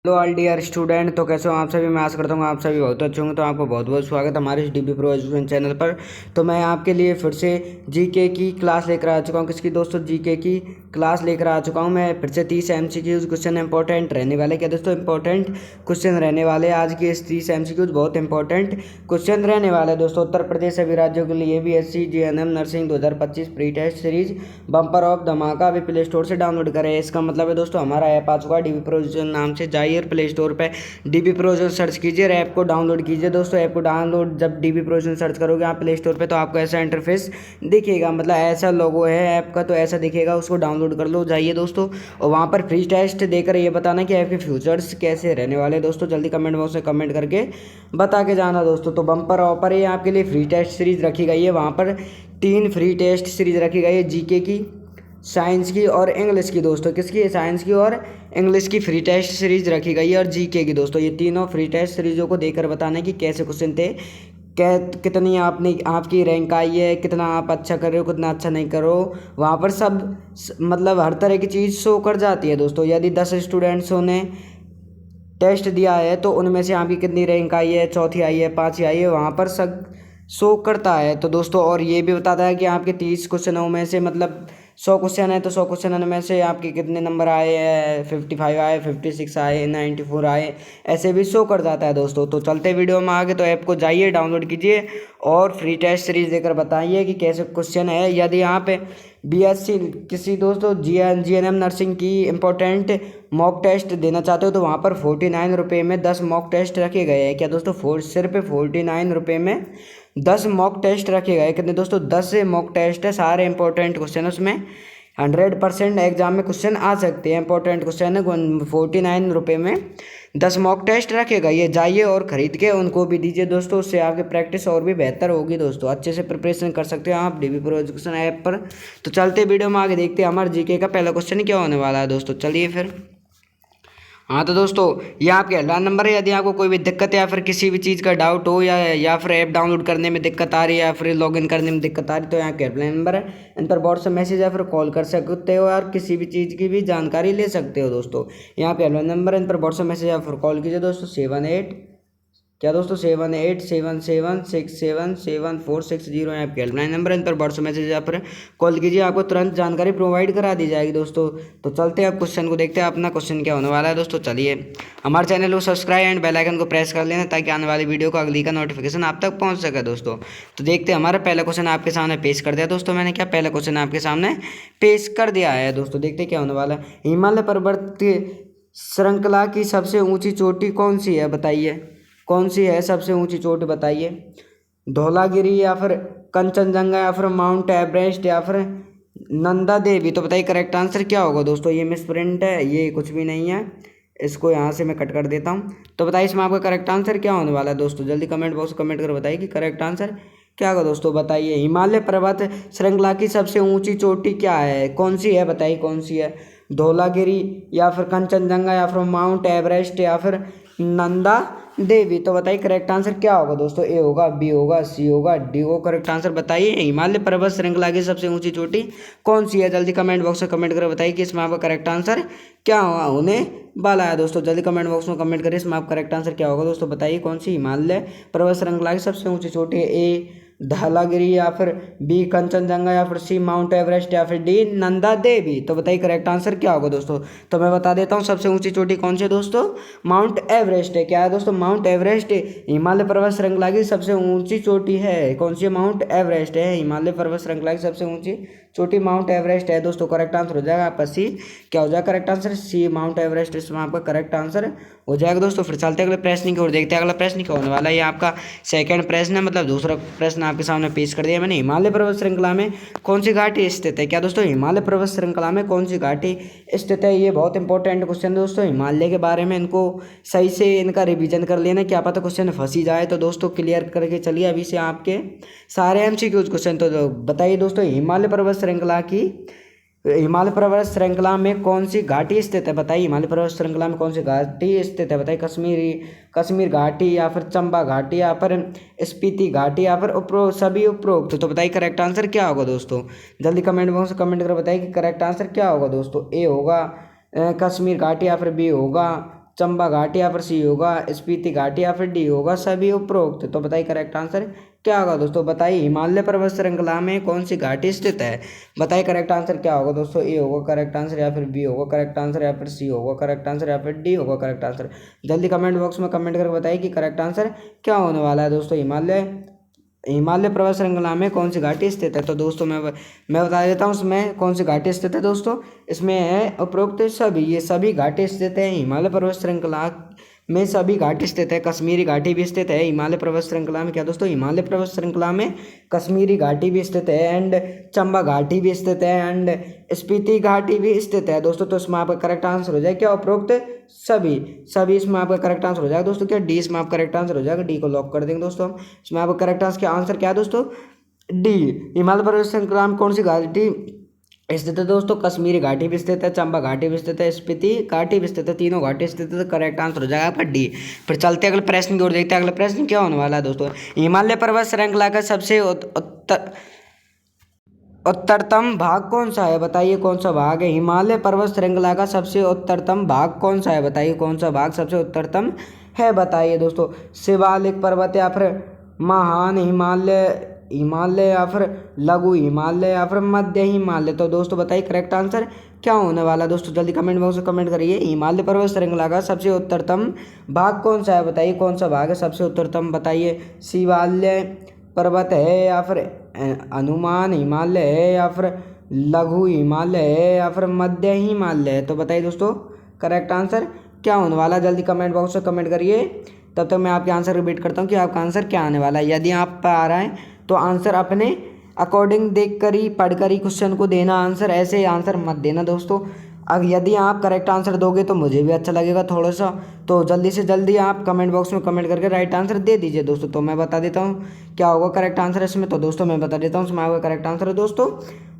Hello all dear student. तो कैसे हो आप सभी। मैं आशा करता हूँ आप सभी बहुत अच्छे होंगे। तो आपको बहुत बहुत स्वागत है हमारे इस डीबी प्रो एजुकेशन चैनल पर। तो मैं आपके लिए फिर से जीके की क्लास लेकर आ चुका हूँ। किसकी दोस्तों? जीके की क्लास लेकर आ चुका हूँ मैं फिर से। 30 एमसीक्यूज क्वेश्चन इंपॉर्टेंट रहने वाले। क्या दोस्तों? इंपॉर्टेंट क्वेश्चन रहने वाले। आज के इस 30 एमसीक्यूज बहुत इंपॉर्टेंट क्वेश्चन रहने वाले दोस्तों। उत्तर प्रदेश सभी राज्यों के लिए ABSC GNM nursing 2025 pre test series bumper of धमाका अभी प्ले स्टोर से डाउनलोड करें। इसका मतलब है दोस्तों हमारा ऐप आ चुका है डीबी प्रो नाम से। जाइए प्ले स्टोर पे डीबी प्रोविजन सर्च कीजिए, ऐप को डाउनलोड कीजिए दोस्तों। ऐप को डाउनलोड जब डीबी प्रोविजन सर्च करोगे आप प्ले स्टोर पे तो आपको ऐसा इंटरफेस दिखेगा, मतलब ऐसा लोगो है ऐप का, तो ऐसा दिखेगा। उसको डाउनलोड कर लो जाइए दोस्तों, और वहाँ पर फ्री टेस्ट देकर ये बताना कि ऐप के फ्यूचर्स कैसे रहने वाले दोस्तों। जल्दी कमेंट बॉक्स में कमेंट करके बता के जाना दोस्तों। तो बम्पर ऑफर है आपके लिए, फ्री टेस्ट सीरीज रखी गई है। वहाँ पर 3 फ्री टेस्ट सीरीज रखी गई है, जीके की, साइंस की और इंग्लिश की दोस्तों। किसकी? साइंस की और इंग्लिश की फ्री टेस्ट सीरीज रखी गई है, और जीके की दोस्तों। ये तीनों फ्री टेस्ट सीरीजों को देकर बताना है कि कैसे क्वेश्चन थे, कितनी आपने आपकी रैंक आई है, कितना आप अच्छा कर रहे हो, कितना अच्छा नहीं करो। वहाँ पर सब मतलब हर तरह की चीज़ शो कर जाती है दोस्तों। यदि 10 स्टूडेंट्सों ने टेस्ट दिया है तो उनमें से आपकी कितनी रैंक आई है, चौथी आई है, पाँचवीं आई है, वहाँ पर सब शो करता है तो दोस्तों। और ये भी बताता है कि आपके 30 क्वेश्चनों में से, मतलब 100 क्वेश्चन है तो 100 क्वेश्चन में से आपके कितने नंबर आए हैं, 55 आए, 56 आए, 94 आए, ऐसे भी शो कर जाता है दोस्तों। तो चलते वीडियो में आगे, तो ऐप को जाइए डाउनलोड कीजिए और फ्री टेस्ट सीरीज देकर बताइए कि कैसे क्वेश्चन है। यदि आप BSc किसी दोस्तों GNM नर्सिंग की इंपॉर्टेंट मॉक टेस्ट देना चाहते हो तो वहाँ पर 49 रुपये में 10 मॉक टेस्ट रखे गए हैं। क्या दोस्तों? सिर्फ 49 रुपये में 10 मॉक टेस्ट रखे गए। कितने दोस्तों? 10 मॉक टेस्ट है, सारे इंपॉर्टेंट क्वेश्चन उसमें 100% एग्जाम में क्वेश्चन आ सकते हैं। इंपॉर्टेंट क्वेश्चन है। 49 रुपये में 10 मॉक टेस्ट रखेगा। ये जाइए और ख़रीद के उनको भी दीजिए दोस्तों, उससे आपकी प्रैक्टिस और भी बेहतर होगी दोस्तों। अच्छे से प्रिपरेशन कर सकते हो आप डीबी प्रो एजुकेशन ऐप पर। तो चलते वीडियो में आगे देखते हैं हमारे जीके का पहला क्वेश्चन क्या होने वाला है दोस्तों। चलिए फिर। हाँ तो दोस्तों ये आपके हेल्पलाइन नंबर है। यदि आपको कोई भी दिक्कत या फिर किसी भी चीज़ का डाउट हो, या फिर ऐप डाउनलोड करने में दिक्कत आ रही है, या फिर लॉगिन करने में दिक्कत आ रही है, तो यहाँ के हेल्पलाइन नंबर है। इन पर व्हाट्सएप मैसेज या फिर कॉल कर सकते हो और किसी भी चीज़ की भी जानकारी ले सकते हो दोस्तों। यहाँ पे हेल्पलाइन नंबर है, इन पर व्हाट्सएप मैसेज या फिर कॉल कीजिए दोस्तों। 78 क्या दोस्तों 7877677460 है आपकी हेल्पलाइन नंबर है। इन पर व्हाट्सएप मैसेज या फिर कॉल कीजिए, आपको तुरंत जानकारी प्रोवाइड करा दी जाएगी दोस्तों। तो चलते हैं अब क्वेश्चन को देखते हैं अपना क्वेश्चन क्या होने वाला है दोस्तों। चलिए हमारे चैनल को सब्सक्राइब एंड बेल आइकन को प्रेस कर लेना ताकि आने वाली वीडियो का अगली का नोटिफिकेशन आप तक पहुँच सके दोस्तों। तो देखते हैं हमारा पहला क्वेश्चन आपके सामने पेश कर दिया दोस्तों। मैंने क्या पहला क्वेश्चन आपके सामने पेश कर दिया है दोस्तों। देखते क्या होने वाला है। हिमालय पर्वत श्रृंखला की सबसे ऊँची चोटी कौन सी है बताइए। कौन सी है सबसे ऊंची चोटी बताइए? धौलागिरी या फिर कंचनजंगा या फिर माउंट एवरेस्ट या फिर नंदा देवी। तो बताइए करेक्ट आंसर क्या होगा दोस्तों। ये मिस प्रिंट है, ये कुछ भी नहीं है, इसको यहाँ से मैं कट कर देता हूँ। तो बताइए इसमें आपका करेक्ट आंसर क्या होने वाला है दोस्तों। जल्दी कमेंट बॉक्स में कमेंट कर बताइए कि करेक्ट आंसर क्या होगा दोस्तों। बताइए हिमालय पर्वत श्रृंखला की सबसे ऊंची चोटी क्या है, कौन सी है बताइए कौन सी है? धौलागिरी या फिर कंचनजंगा या फिर माउंट एवरेस्ट या फिर नंदा देवी। तो बताइए करेक्ट आंसर क्या होगा दोस्तों। ए होगा, बी होगा, सी होगा, डी होगा। करेक्ट आंसर बताइए हिमालय पर्वत श्रृंखला की सबसे ऊंची चोटी कौन सी है। जल्दी कमेंट बॉक्स में कमेंट कर बताइए कि इसमें आपका करेक्ट आंसर क्या होने वाला है दोस्तों। जल्दी कमेंट बॉक्स में कमेंट करिए इसमें आपका करेक्ट आंसर क्या होगा दोस्तों। बताइए कौन सी हिमालय पर्वत श्रृंखला की सबसे ऊंची चोटी है। ए धौलागिरी या फिर बी कंचनजंगा या फिर सी माउंट एवरेस्ट या फिर डी नंदा देवी। तो बताइए करेक्ट आंसर क्या होगा दोस्तों। तो मैं बता देता हूँ सबसे ऊंची चोटी कौन सी है दोस्तों। माउंट एवरेस्ट है। क्या है दोस्तों? माउंट एवरेस्ट हिमालय पर्वत श्रृंखला की सबसे ऊंची चोटी है। कौन सी है? माउंट एवरेस्ट है। हिमालय पर्वत श्रृंखला की सबसे ऊंची चोटी माउंट एवरेस्ट है दोस्तों। करेक्ट आंसर हो जाएगा आपका सी। क्या हो जाएगा करेक्ट आंसर? सी माउंट एवरेस्ट इसमें आपका करेक्ट आंसर हो जाएगा दोस्तों। फिर चलते अगले प्रश्न की ओर देखते हैं। अगला प्रश्न क्या होने वाला है। ये आपका सेकंड प्रश्न है, मतलब दूसरा प्रश्न आपके सामने पेश कर दिया मैंने। हिमालय पर्वत श्रृंखला में कौन सी घाटी स्थित है। क्या दोस्तों? हिमालय पर्वत श्रृंखला में कौन सी घाटी स्थित है। ये बहुत इंपॉर्टेंट क्वेश्चन है दोस्तों। हिमालय के बारे में इनको सही से इनका रिवीजन कर लेना, क्या पता क्वेश्चन फंसी जाए। तो दोस्तों क्लियर करके चलिए अभी से आपके सारे MCQ क्वेश्चन। तो बताइए दोस्तों हिमालय पर्वत श्रृंखला में कौन सी घाटी स्थित है। बताइए हिमालय पर्वत श्रृंखला में कौन सी घाटी स्थित है। बताइए कश्मीर घाटी या फिर चंबा घाटी या फिर स्पीति घाटी या फिर सभी उपरोक्त। तो बताइए करेक्ट आंसर क्या होगा दोस्तों। जल्दी कमेंट बॉक्स में कमेंट कर बताइए कि करेक्ट आंसर क्या होगा दोस्तों। ए होगा कश्मीर घाटी या फिर बी होगा चंबा घाटी या फिर सी होगा स्पीति घाटी या फिर डी होगा सभी उपरोक्त। तो बताइए करेक्ट आंसर क्या होगा दोस्तों। बताइए हिमालय पर्वत श्रृंखला में कौन सी घाटी स्थित है। बताइए करेक्ट आंसर क्या होगा दोस्तों। ए होगा करेक्ट आंसर या फिर बी होगा करेक्ट आंसर या फिर सी होगा करेक्ट आंसर या फिर डी होगा करेक्ट आंसर। जल्दी कमेंट बॉक्स में कमेंट करके बताइए कि करेक्ट आंसर क्या होने वाला है दोस्तों। हिमालय पर्वत श्रृंखला में कौन सी घाटी स्थित है। तो दोस्तों मैं बता देता हूँ इसमें कौन सी घाटी स्थित है दोस्तों। इसमें है उपरोक्त सभी, ये सभी घाटी स्थित है हिमालय पर्वत श्रृंखला में, सभी घाटी स्थित है। कश्मीरी घाटी भी स्थित है हिमालय पर्वत श्रृंखला में। क्या दोस्तों, हिमालय पर्वत श्रृंखला में कश्मीरी घाटी भी स्थित है एंड चंबा घाटी भी स्थित है एंड स्पीति घाटी भी स्थित है दोस्तों। तो इसमें आपका करेक्ट आंसर हो जाए क्या, उपरोक्त सभी इसमें आपका करेक्ट आंसर हो जाएगा दोस्तों। क्या डी इसमें आपका करेक्ट आंसर हो जाएगा। डी को लॉक कर देंगे दोस्तों हम। इसमें आपका करेक्ट आंसर क्या है दोस्तों, डी। हिमालय पर्वत श्रृंखला में कौन सी घाटी स्थित है दोस्तों। कश्मीरी घाटी भी स्थित है, चंबा घाटी भी स्थित है, स्पीति घाटी भी स्थित है, तीनों घाटी स्थित है। तो करेक्ट आंसर हो जाएगा आपका डी। फिर चलते अगले प्रश्न की ओर देखते हैं। अगला प्रश्न क्या होने वाला है दोस्तों। हिमालय पर्वत श्रृंखला का सबसे उत्तरतम भाग कौन सा है। बताइए कौन सा भाग है। हिमालय पर्वत श्रृंखला का सबसे उत्तरतम भाग कौन सा है। बताइए कौन सा भाग सबसे उत्तरतम है। बताइए दोस्तों, शिवालिक पर्वत या फिर महान हिमालय या फिर लघु हिमालय या फिर मध्य हिमालय। तो दोस्तों बताइए करेक्ट आंसर क्या होने वाला है दोस्तों। जल्दी कमेंट बॉक्स में कमेंट करिए। हिमालय पर्वत श्रृंखला का सबसे उत्तरतम भाग कौन सा है। बताइए कौन सा भाग है सबसे उत्तरतम। बताइए शिवालय पर्वत है या फिर हनुमान हिमालय है या फिर लघु हिमालय है या फिर मध्य हिमालय है। तो बताइए दोस्तों करेक्ट आंसर क्या होने वाला है। जल्दी कमेंट बॉक्स में कमेंट करिए। तब तक मैं आपके आंसर रिपीट करता हूँ कि आपका आंसर क्या आने वाला है। यदि आप पर आ रहा है तो आंसर अपने अकॉर्डिंग देखकर ही पढ़कर ही क्वेश्चन को देना आंसर, ऐसे आंसर मत देना दोस्तों। अब यदि आप करेक्ट आंसर दोगे तो मुझे भी अच्छा लगेगा थोड़ा सा। तो जल्दी से जल्दी आप कमेंट बॉक्स में कमेंट करके राइट आंसर दे दीजिए दोस्तों। तो मैं बता देता हूँ क्या होगा करेक्ट आंसर इसमें। तो दोस्तों मैं बता देता हूँ इसमें आपका करेक्ट आंसर है दोस्तों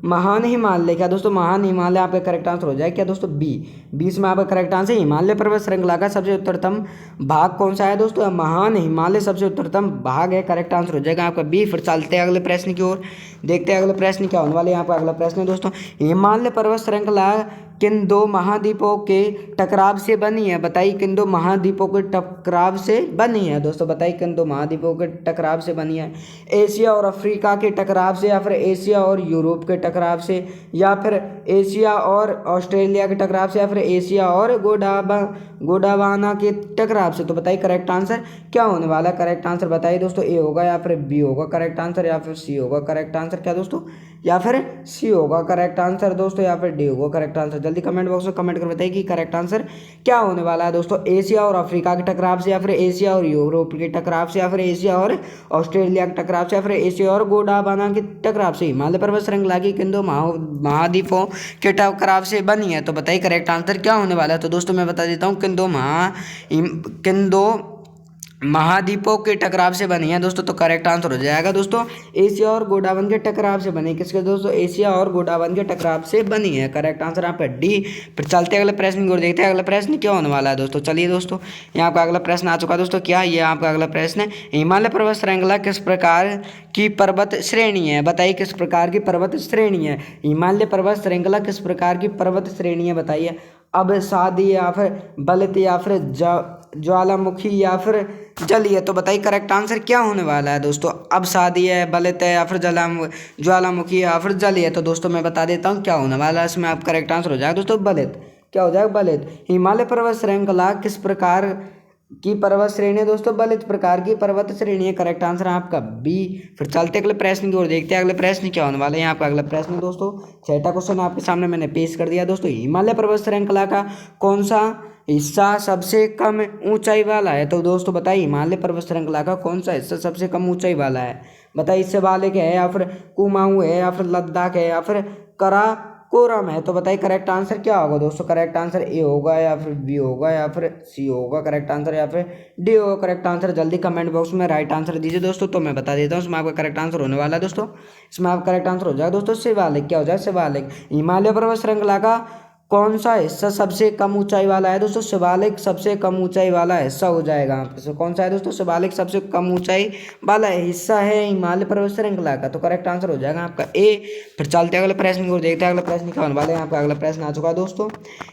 महान हिमालय। क्या दोस्तों, महान हिमालय आपका करेक्ट आंसर हो जाए क्या दोस्तों, बी में आपका करेक्ट आंसर। हिमालय पर्वत श्रृंखला का सबसे उत्तरतम भाग कौन सा है दोस्तों, महान हिमालय सबसे उत्तरतम भाग है। करेक्ट आंसर हो जाएगा आपका बी। फिर चलते हैं अगले प्रश्न की ओर, देखते हैं अगले प्रश्न क्या होने वाले। यहाँ पर अगला प्रश्न है दोस्तों, हिमालय पर्वत श्रृंखला किन दो महाद्वीपों के टकराव से बनी है। बताइए किन दो महाद्वीपों के टकराव से बनी है दोस्तों। बताइए किन दो महाद्वीपों के टकराव से बनी है। एशिया और अफ्रीका के टकराव से, या फिर एशिया और यूरोप के टकराव से, या फिर एशिया और ऑस्ट्रेलिया के टकराव से, या फिर एशिया और गोंडवाना के टकराव से। तो बताइए करेक्ट आंसर क्या होने वाला है। करेक्ट आंसर बताइए दोस्तों, ए होगा या फिर बी होगा करेक्ट आंसर, या फिर सी होगा करेक्ट आंसर। क्या दोस्तों, या फिर सी होगा करेक्ट आंसर दोस्तों, या फिर डी होगा करेक्ट आंसर। जल्दी कमेंट बॉक्स में कमेंट कर बताइए कि करेक्ट आंसर क्या होने वाला है दोस्तों। एशिया और अफ्रीका के टकराव से, या फिर एशिया और यूरोप के टकराव से, या फिर एशिया और ऑस्ट्रेलिया के टकराव से, या फिर एशिया और गोंडवाना के टकराव से। हिमालय पर्वत श्रृंखला की किन दो महाद्वीपों के टकराव से बनी है। तो बताइए करेक्ट आंसर क्या होने वाला है। तो दोस्तों मैं बता देता हूँ किन दो महाद्वीपों के टकराव से बनी है दोस्तों। तो करेक्ट आंसर हो जाएगा दोस्तों एशिया और गोंडवाना के टकराव से बनी। किसके दोस्तों, एशिया और गोंडवाना के टकराव से बनी है। करेक्ट आंसर आपका डी। फिर चलते अगले प्रश्न की ओर देखते हैं अगला प्रश्न क्या होने वाला है दोस्तों। चलिए दोस्तों यहाँ आपका अगला प्रश्न आ चुका है दोस्तों। क्या ये आपका अगला प्रश्न है, हिमालय पर्वत श्रृंखला किस प्रकार की पर्वत श्रेणी है। बताइए किस प्रकार की पर्वत श्रेणी है। हिमालय पर्वत श्रृंखला किस प्रकार की पर्वत श्रेणी है। बताइए अवसादी या फिर बलित या फिर ज्वालामुखी या फिर जलीय। तो बताइए करेक्ट आंसर क्या होने वाला है दोस्तों। अवसादी है, बलित है, या फिर ज्वालामुखी या फिर जलीय। तो दोस्तों मैं बता देता हूँ क्या होने वाला है इसमें। आप करेक्ट आंसर हो जाएगा दोस्तों बलित। क्या हो जाएगा, बलित। हिमालय पर्वत श्रृंखला किस प्रकार की पर्वत श्रेणी है दोस्तों, बलित प्रकार की पर्वत श्रेणी है। करेक्ट आंसर है आपका बी। फिर चलते अगले प्रश्न की ओर देखते हैं अगले प्रश्न क्या होने वाला है। यहाँ आपका अगला प्रश्न दोस्तों छठा क्वेश्चन आपके सामने मैंने पेश कर दिया दोस्तों। हिमालय पर्वत श्रृंखला का कौन सा हिस्सा सबसे कम ऊंचाई वाला है। तो दोस्तों बताइए हिमालय पर्वत श्रृंखला का कौन सा हिस्सा सबसे कम ऊंचाई वाला है। बताइए इससे शिवालिक है, या फिर कुमाऊं है, या फिर लद्दाख है, या फिर काराकोरम है। तो बताइए करेक्ट आंसर क्या होगा दोस्तों। करेक्ट आंसर ए होगा, या फिर बी होगा, या फिर सी होगा करेक्ट आंसर, या फिर डी होगा करेक्ट आंसर। जल्दी कमेंट बॉक्स में राइट आंसर दीजिए दोस्तों। तो मैं बता देता हूँ इसमें आपका करेक्ट आंसर होने वाला है दोस्तों। इसमें आपका करेक्ट आंसर हो जाएगा दोस्तों शिवालिक। क्या हो जाएगा, शिवालिक। हिमालय पर्वत श्रृंखला का कौन सा हिस्सा सबसे कम ऊंचाई वाला है दोस्तों? शिवालिक सबसे कम ऊंचाई वाला हिस्सा हो जाएगा आपसे। कौन सा है दोस्तों? शिवालिक सबसे कम ऊंचाई वाला हिस्सा है हिमालय पर्वत श्रृंखला का। तो करेक्ट आंसर हो जाएगा आपका ए। फिर चलते हैं अगले प्रश्न की ओर, देखते हैं अगला प्रश्न क्या होने वाला है। आपका अगला प्रश्न आ चुका है दोस्तों।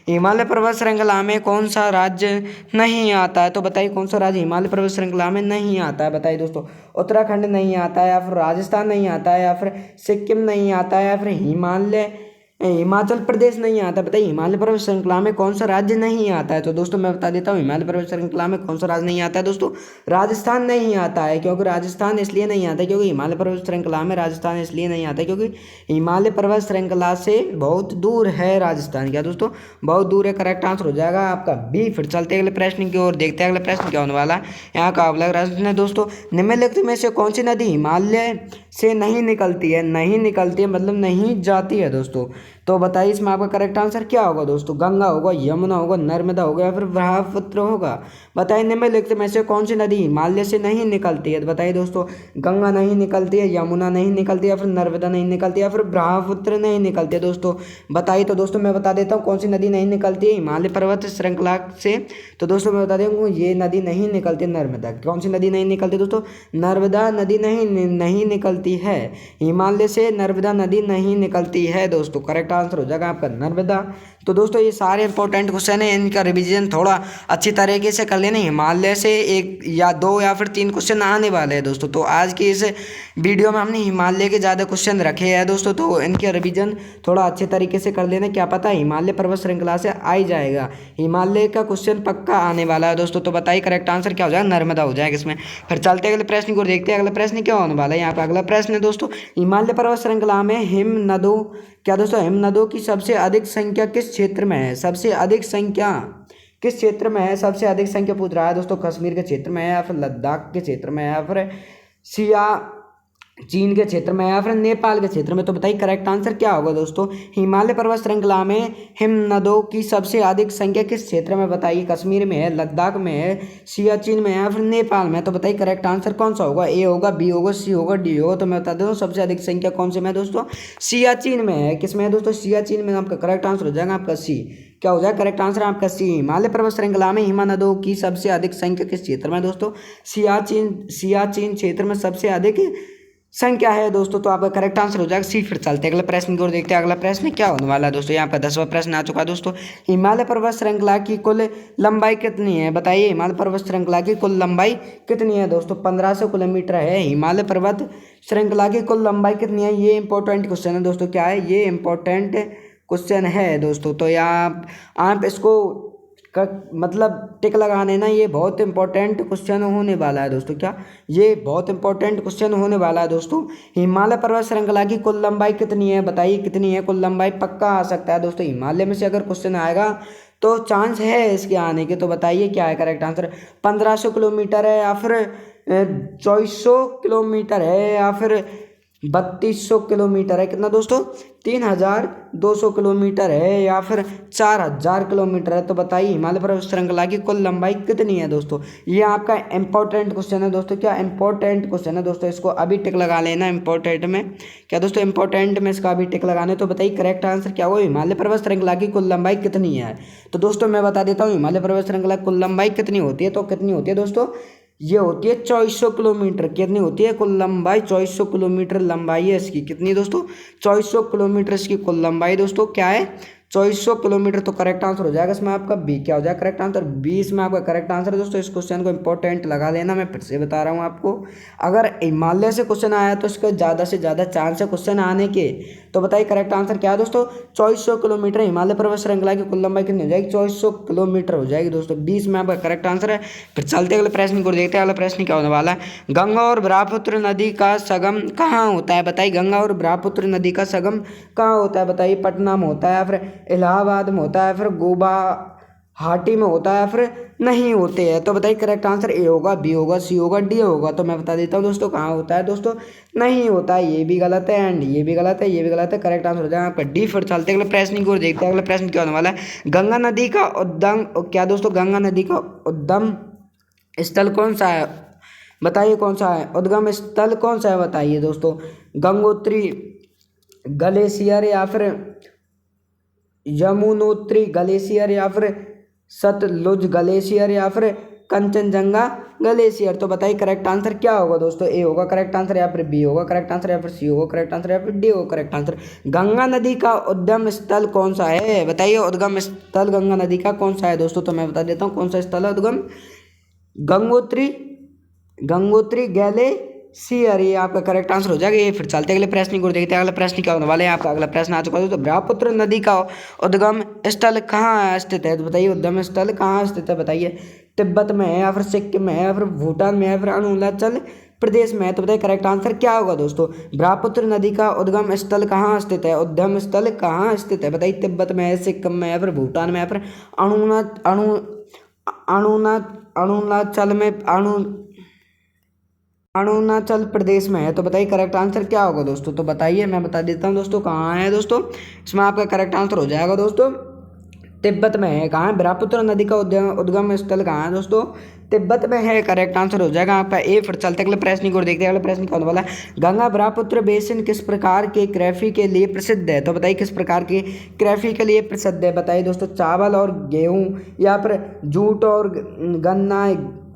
हिमालय पर्वत श्रृंखला में कौन सा राज्य नहीं आता है? तो बताइए कौन सा राज्य हिमालय पर्वत श्रृंखला में नहीं आता है? बताइए दोस्तों। उत्तराखंड नहीं आता है, या फिर राजस्थान नहीं आता है, या फिर सिक्किम नहीं आता है, या फिर हिमाचल प्रदेश नहीं आता। बताइए हिमालय पर्वत श्रृंखला में कौन सा राज्य नहीं आता है? तो दोस्तों मैं बता देता हूँ, हिमालय पर्वत श्रृंखला में कौन सा राज्य नहीं आता है दोस्तों? राजस्थान नहीं आता है। क्योंकि राजस्थान इसलिए नहीं आता है क्योंकि हिमालय पर्वत श्रृंखला में राजस्थान इसलिए नहीं आता है क्योंकि हिमालय पर्वत श्रृंखला से बहुत दूर है राजस्थान। क्या दोस्तों? बहुत दूर है। करेक्ट आंसर हो जाएगा आपका बी। फिर चलते अगले प्रश्न की ओर, देखते हैं अगले प्रश्न क्या होने वाला है। यहाँ का अगला प्रश्न है दोस्तों, निम्नलिखित में से कौन सी नदी हिमालय से नहीं निकलती है? नहीं निकलती है मतलब नहीं जाती है दोस्तों। तो बताइए इसमें आपका करेक्ट आंसर क्या होगा दोस्तों? गंगा होगा, यमुना होगा, नर्मदा होगा, या फिर ब्रह्मपुत्र होगा। बताइए निम्नलिखित में से कौन सी नदी हिमालय से नहीं निकलती है? तो बताइए दोस्तों, गंगा नहीं निकलती है, यमुना नहीं निकलती है, या फिर नर्मदा नहीं निकलती है, या फिर ब्रह्मपुत्र नहीं निकलती है दोस्तों। बताइए। तो दोस्तों मैं बता देता हूँ कौन सी नदी नहीं निकलती है हिमालय पर्वत श्रृंखला से। तो दोस्तों मैं बता दूँ ये नदी नहीं निकलती, नर्मदा। कौन सी नदी नहीं निकलती दोस्तों? नर्मदा नदी नहीं निकलती है हिमालय से, नर्मदा नदी नहीं निकलती है दोस्तों। करेक्ट आंसर हो जाएगा आपका नर्मदा। तो दोस्तों ये सारे इंपॉर्टेंट क्वेश्चन है, इनका रिवीजन थोड़ा अच्छी तरीके से कर लेना। हिमालय से एक या दो या फिर 3 क्वेश्चन आने वाले हैं दोस्तों। तो आज की इस वीडियो में हमने हिमालय के ज़्यादा क्वेश्चन रखे हैं दोस्तों, तो इनके रिवीजन थोड़ा अच्छे तरीके से कर लेना। क्या पता हिमालय पर्वत श्रृंखला से आ ही जाएगा, हिमालय का क्वेश्चन पक्का आने वाला है दोस्तों। तो बताइए करेक्ट आंसर क्या हो जाएगा? नर्मदा हो जाएगा इसमें। फिर चलते अगले प्रश्न को देखते हैं, अगला प्रश्न क्या होने वाला है। यहाँ पर अगला प्रश्न है दोस्तों, हिमालय पर्वत श्रृंखला में हिम नदों क्या दोस्तों हिम नदों की सबसे अधिक संख्या किस क्षेत्र में है? सबसे अधिक संख्या किस क्षेत्र में है? सबसे अधिक संख्या पूछ रहा है दोस्तों, कश्मीर के क्षेत्र में है, या फिर लद्दाख के क्षेत्र में है, या फिर चीन के क्षेत्र में, या फिर नेपाल के क्षेत्र में। तो बताइए करेक्ट आंसर क्या होगा दोस्तों? हिमालय पर्वत श्रृंखला में हिम नदों की सबसे अधिक संख्या किस क्षेत्र में? बताइए कश्मीर में है, लद्दाख में है, सियाचिन में है, या फिर नेपाल में। तो बताइए करेक्ट आंसर कौन सा होगा? ए होगा, बी होगा, सी होगा, डी होगा। तो मैं बता दूँ सबसे अधिक संख्या कौन से में है दोस्तों? सियाचिन में है। किस में है दोस्तों? सियाचिन में। आपका करेक्ट आंसर हो जाएगा आपका सी। क्या हो जाएगा करेक्ट आंसर आपका सी? हिमालय पर्वत श्रृंखला में हिमा नदों की सबसे अधिक संख्या किस क्षेत्र में दोस्तों? सियाचिन क्षेत्र में सबसे अधिक संख्या है दोस्तों। तो आपका करेक्ट आंसर हो जाएगा सी। फिर चलते हैं अगले प्रश्न की ओर, देखते हैं अगला प्रश्न क्या होने वाला है दोस्तों। यहाँ पर 10वां प्रश्न आ चुका है दोस्तों, हिमालय पर्वत श्रृंखला की कुल लंबाई कितनी है? बताइए हिमालय पर्वत श्रृंखला की कुल लंबाई कितनी है दोस्तों? 1500 किलोमीटर है हिमालय पर्वत श्रृंखला की कुल लंबाई कितनी है? ये इंपॉर्टेंट क्वेश्चन है दोस्तों। क्या है ये? इंपॉर्टेंट क्वेश्चन है दोस्तों। तो यहाँ आप इसको मतलब टिक लगा लेना, ये बहुत इंपॉर्टेंट क्वेश्चन होने वाला है दोस्तों। क्या ये बहुत इंपॉर्टेंट क्वेश्चन होने वाला है दोस्तों। हिमालय पर्वत श्रृंखला की कुल लंबाई कितनी है? बताइए कितनी है कुल लंबाई? पक्का आ सकता है दोस्तों, हिमालय में से अगर क्वेश्चन आएगा तो चांस है इसके आने के। तो बताइए क्या है करेक्ट आंसर? 1500 किलोमीटर है, या फिर 2400 किलोमीटर है, या फिर 3200 किलोमीटर है। कितना दोस्तों? 3200 किलोमीटर है, या फिर 4000 किलोमीटर है। तो बताइए हिमालय पर्वत श्रृंखला की कुल लंबाई कितनी है दोस्तों? ये आपका इंपॉर्टेंट क्वेश्चन है दोस्तों। क्या इंपॉर्टेंट क्वेश्चन है दोस्तों, इसको अभी टिक लगा लेना इंपॉर्टेंट में। क्या दोस्तों? इंपॉर्टेंट में इसका अभी टिक लगाने। तो बताइए करेक्ट आंसर क्या होगा? हिमालय पर्वत श्रृंखला की कुल लंबाई कितनी है? तो दोस्तों मैं बता देता हूँ हिमालय पर्वत श्रृंखला की कुल लंबाई कितनी होती है। तो कितनी होती है दोस्तों? ये होती है 2400 किलोमीटर। कितनी होती है कुल लंबाई? 2400 किलोमीटर लंबाई है इसकी। कितनी दोस्तों? 2400 किलोमीटर इसकी कुल लंबाई दोस्तों क्या है? 2400 किलोमीटर। तो करेक्ट आंसर हो जाएगा इसमें आपका बी। क्या हो जाएगा करेक्ट आंसर? बी इसमें आपका करेक्ट आंसर है दोस्तों। इस क्वेश्चन को इंपॉर्टेंट लगा लेना, मैं फिर से बता रहा हूँ आपको। अगर हिमालय से क्वेश्चन आया तो इसका ज़्यादा से ज़्यादा चांस है क्वेश्चन आने के। तो बताइए करेक्ट आंसर क्या है दोस्तों? 2400 किलोमीटर। हिमालय पर्वत श्रृंखला की कुल लंबाई कितनी हो जाएगी? 2400 किलोमीटर हो जाएगी दोस्तों। 20 में आपका करेक्ट आंसर है। फिर चलते अगले प्रश्न को देखते हैं, अगला प्रश्न क्या होने वाला है। गंगा और ब्रह्मपुत्र नदी का संगम कहाँ होता है? बताइए गंगा और ब्रह्मपुत्र नदी का संगम कहाँ होता है? बताइए पटना में होता है, या फिर इलाहाबाद में होता है, फिर गुवाहाटी में होता है, फिर नहीं होते हैं। तो बताइए करेक्ट आंसर ए होगा, बी होगा, सी होगा, डी होगा। तो मैं बता देता हूँ दोस्तों कहाँ होता है दोस्तों? नहीं होता है। ये भी गलत है, एंड ये भी गलत है, ये भी गलत है। करेक्ट आंसर हो जाएगा आपका डी। फिर चलते अगले प्रश्न की ओर, देखते हैं अगला प्रश्न क्या होने वाला है। गंगा नदी का उद्गम क्या दोस्तों? गंगा नदी का उद्गम स्थल कौन सा है? बताइए कौन सा है उद्गम स्थल? कौन सा है बताइए दोस्तों? गंगोत्री ग्लेशियर, या फिर यमुनोत्री ग्लेशियर या फिर सतलुज ग्लेशियर या फिर कंचनजंगा ग्लेशियर। तो बताइए करेक्ट आंसर क्या होगा दोस्तों। ए होगा करेक्ट आंसर या फिर बी होगा करेक्ट आंसर या फिर सी होगा करेक्ट आंसर या फिर डी होगा करेक्ट आंसर। गंगा नदी का उद्गम स्थल कौन सा है, बताइए उद्गम स्थल गंगा नदी का कौन सा है दोस्तों। तो मैं बता देता हूँ कौन सा स्थल है उद्गम। गंगोत्री गंगोत्री ग्लेशियर, ये आपका करेक्ट आंसर हो जाएगा। ये फिर चलते अगले प्रश्न को देखते हैं। अगला प्रश्न क्या होने वाला है आपका। अगला प्रश्न आ चुका है दोस्तों। ब्रह्मपुत्र नदी का उद्गम स्थल कहाँ स्थित है, तो बताइए उद्गम स्थल कहाँ स्थित है। बताइए तिब्बत में है या फिर सिक्किम में है या फिर भूटान में है या फिर अरुणाचल प्रदेश में है। तो बताइए करेक्ट आंसर क्या होगा दोस्तों। ब्रह्मपुत्र नदी का उद्गम स्थल कहाँ स्थित है, उद्गम स्थल कहाँ स्थित है। बताइए तिब्बत में है, सिक्किम में है, फिर भूटान में है, फिर अरुणाचल में अरुणाचल प्रदेश में है। तो बताइए करेक्ट आंसर क्या होगा दोस्तों। तो बताइए मैं बता देता हूँ दोस्तों कहाँ है दोस्तों। इसमें आपका करेक्ट आंसर हो जाएगा दोस्तों तिब्बत में है। कहाँ है ब्रह्मपुत्र नदी का उद्गम स्थल कहाँ है दोस्तों, तिब्बत में है। करेक्ट आंसर हो जाएगा आपका ए। फिर चलते अगले प्रश्न को देखते हैं। अगला प्रश्न क्या होने वाला है। गंगा ब्रह्मपुत्र बेसिन किस प्रकार के कृषि के लिए प्रसिद्ध है। तो बताइए किस प्रकार की कृषि के लिए प्रसिद्ध है। बताइए दोस्तों चावल और गेहूं या फिर जूट और गन्ना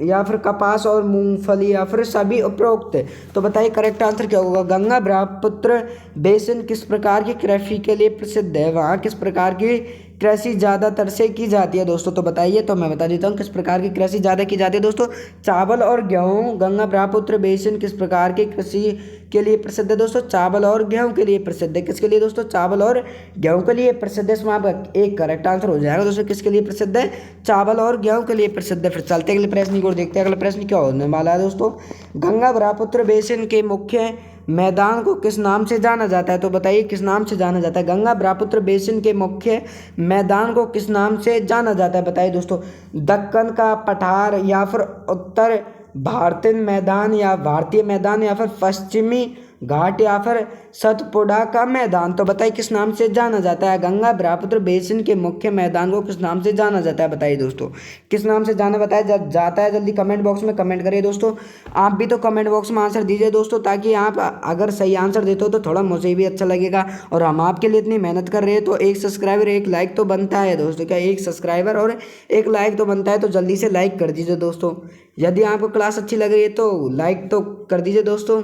या फिर कपास और मूंगफली या फिर सभी उपरोक्त। तो बताइए करेक्ट आंसर क्या होगा। गंगा ब्रह्मपुत्र बेसिन किस प्रकार की कृषि के लिए प्रसिद्ध है, वहाँ किस प्रकार की कृषि ज़्यादातर से की जाती है दोस्तों। तो बताइए, तो मैं बता देता हूँ किस प्रकार की कृषि ज़्यादा की जाती है दोस्तों। चावल और गेहूँ। गंगा ब्रह्मपुत्र बेसिन किस प्रकार की कृषि के लिए प्रसिद्ध है दोस्तों, चावल और गेहूँ के लिए प्रसिद्ध है। किसके लिए दोस्तों, चावल और गेहूँ के लिए प्रसिद्ध है। इसमें आपका एक करेक्ट आंसर हो जाएगा दोस्तों। किसके लिए प्रसिद्ध है, चावल और गेहूँ के लिए प्रसिद्ध है। फिर चलते अगले प्रश्न को देखते हैं। अगला प्रश्न क्या होने वाला है दोस्तों। गंगा ब्रह्मपुत्र बेसिन के मुख्य मैदान को किस नाम से जाना जाता है। तो बताइए किस नाम से जाना जाता है। गंगा ब्रह्मपुत्र बेसिन के मुख्य मैदान को किस नाम से जाना जाता है। बताइए दोस्तों दक्कन का पठार या फिर उत्तर भारतीय मैदान या फिर पश्चिमी घाट या फिर सतपुड़ा का मैदान। तो बताइए किस नाम से जाना जाता है। गंगा ब्रह्मपुत्र बेसिन के मुख्य मैदान को किस नाम से जाना जाता है। बताइए दोस्तों किस नाम से जाता है। जल्दी कमेंट बॉक्स में कमेंट करिए दोस्तों। आप भी तो कमेंट बॉक्स में आंसर दीजिए दोस्तों, ताकि आप अगर सही आंसर देते हो तो थोड़ा मुझे भी अच्छा लगेगा। और हम आपके लिए इतनी मेहनत कर रहे हैं तो एक सब्सक्राइबर एक लाइक तो बनता है दोस्तों। क्या एक सब्सक्राइबर और एक लाइक तो बनता है, तो जल्दी से लाइक कर दीजिए दोस्तों। यदि आपको क्लास अच्छी लग रही है तो लाइक तो कर दीजिए दोस्तों।